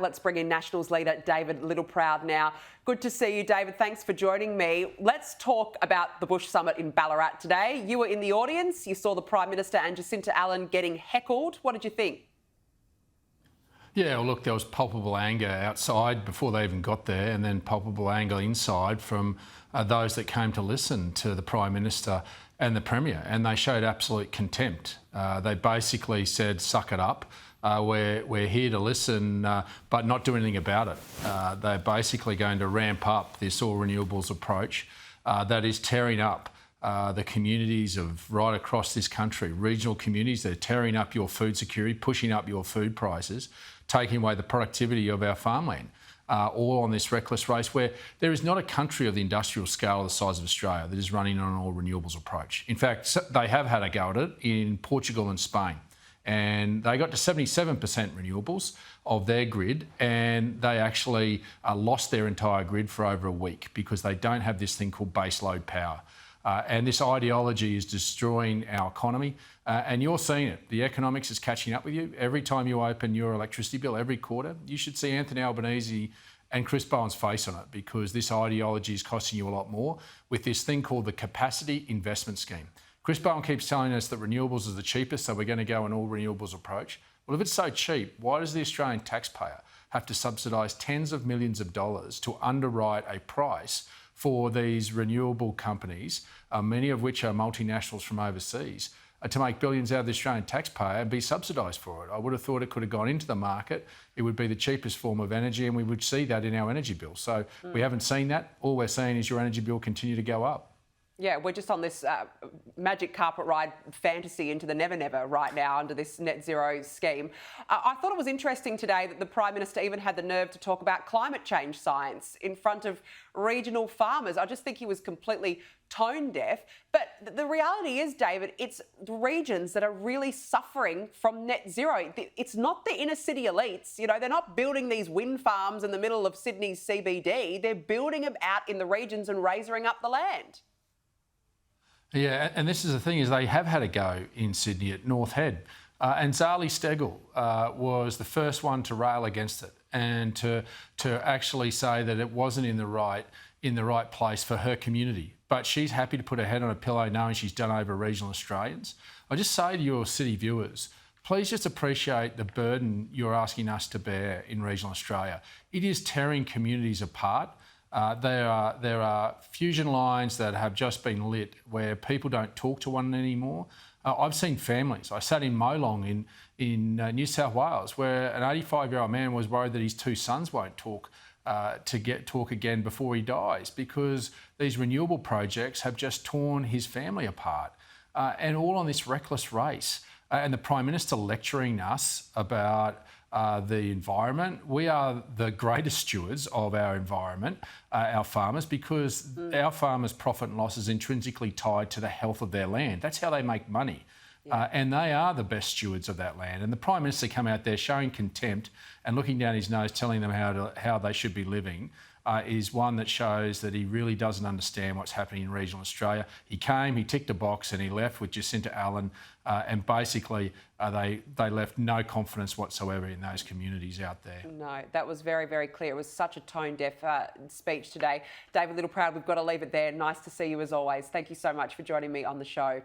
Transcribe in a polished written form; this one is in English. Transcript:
Let's bring in Nationals leader David Littleproud now. Good to see you, David. Thanks for joining me. Let's talk about the Bush Summit in Ballarat today. You were in the audience. You saw the Prime Minister and Jacinta Allen getting heckled. What did you think? Yeah, well, look, there was palpable anger outside before they even got there, and then palpable anger inside from those that came to listen to the Prime Minister and the Premier, and they showed absolute contempt. They basically said, suck it up. We're here to listen, but not do anything about it. They're basically going to ramp up this all-renewables approach that is tearing up the communities of right across this country, regional communities. They're tearing up your food security, pushing up your food prices, taking away the productivity of our farmland, all on this reckless race where there is not a country of the industrial scale of the size of Australia that is running on an all-renewables approach. In fact, they have had a go at it in Portugal and Spain. And they got to 77% renewables of their grid, and they actually lost their entire grid for over a week because they don't have this thing called base load power. And this ideology is destroying our economy, and you're seeing it. The economics is catching up with you. Every time you open your electricity bill, every quarter, you should see Anthony Albanese and Chris Bowen's face on it, because this ideology is costing you a lot more with this thing called the Capacity Investment Scheme. Chris Bowen keeps telling us that renewables is the cheapest, so we're going to go an all-renewables approach. Well, if it's so cheap, why does the Australian taxpayer have to subsidise tens of millions of dollars to underwrite a price for these renewable companies, many of which are multinationals from overseas, to make billions out of the Australian taxpayer and be subsidised for it? I would have thought it could have gone into the market. It would be the cheapest form of energy, and we would see that in our energy bill. So we haven't seen that. All we're seeing is your energy bill continue to go up. Yeah, we're just on this magic carpet ride fantasy into the never right now under this net zero scheme. I thought it was interesting today that the Prime Minister even had the nerve to talk about climate change science in front of regional farmers. I just think he was completely tone deaf. But the reality is, David, it's the regions that are really suffering from net zero. It's not the inner city elites. You know, they're not building these wind farms in the middle of Sydney's CBD. They're building them out in the regions and razoring up the land. Yeah, and this is the thing, is they have had a go in Sydney at North Head. And Zali Steggall was the first one to rail against it and to actually say that it wasn't in the right place for her community. But she's happy to put her head on a pillow knowing she's done over regional Australians. I just say to your city viewers, please just appreciate the burden you're asking us to bear in regional Australia. It is tearing communities apart. There are fusion lines that have just been lit where people don't talk to one anymore. I've seen families. I sat in Molong in New South Wales where an 85-year-old man was worried that his two sons won't talk again before he dies, because these renewable projects have just torn his family apart, and all on this reckless race. And the Prime Minister lecturing us about the environment. We are the greatest stewards of our environment, our farmers, because our farmers' profit and loss is intrinsically tied to the health of their land. That's how they make money. Yeah. And they are the best stewards of that land. And the Prime Minister come out there showing contempt and looking down his nose, telling them how they should be living, is one that shows that he really doesn't understand what's happening in regional Australia. He came, he ticked a box, and he left with Jacinta Allen, and basically they left no confidence whatsoever in those communities out there. No, that was very clear. It was such a tone-deaf speech today. David Littleproud, we've got to leave it there. Nice to see you as always. Thank you so much for joining me on the show.